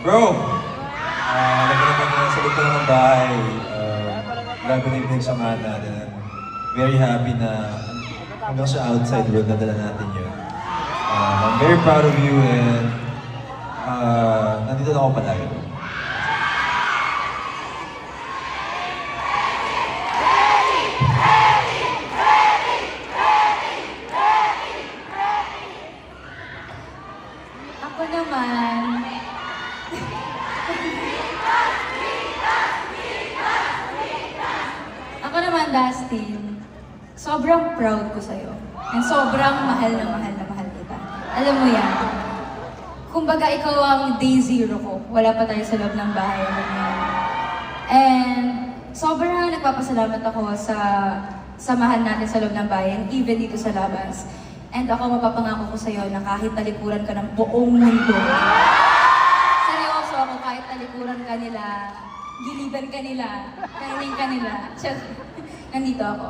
Bro! Nagkaroon na sa likod ng bahay. Grabe na yung pinagsamahan natin. Very happy na hanggang sa outside world nadala natin yun. I'm very proud of you and nandito na ako palagi. Ako naman, ako naman, Dustin, sobrang proud ko sa'yo. And sobrang mahal na mahal kita. Alam mo yan. Kumbaga, ikaw ang day zero ko. Wala pa tayo sa loob ng bahay. And sobrang nagpapasalamat ako sa samahan natin sa loob ng bayan, even dito sa labas. And ako mapapangako ko sa'yo na kahit talikuran ka ng buong mundo, seryoso ako, kahit talikuran ka nila, giliban ka nila, kainin ka nila, nandito ako.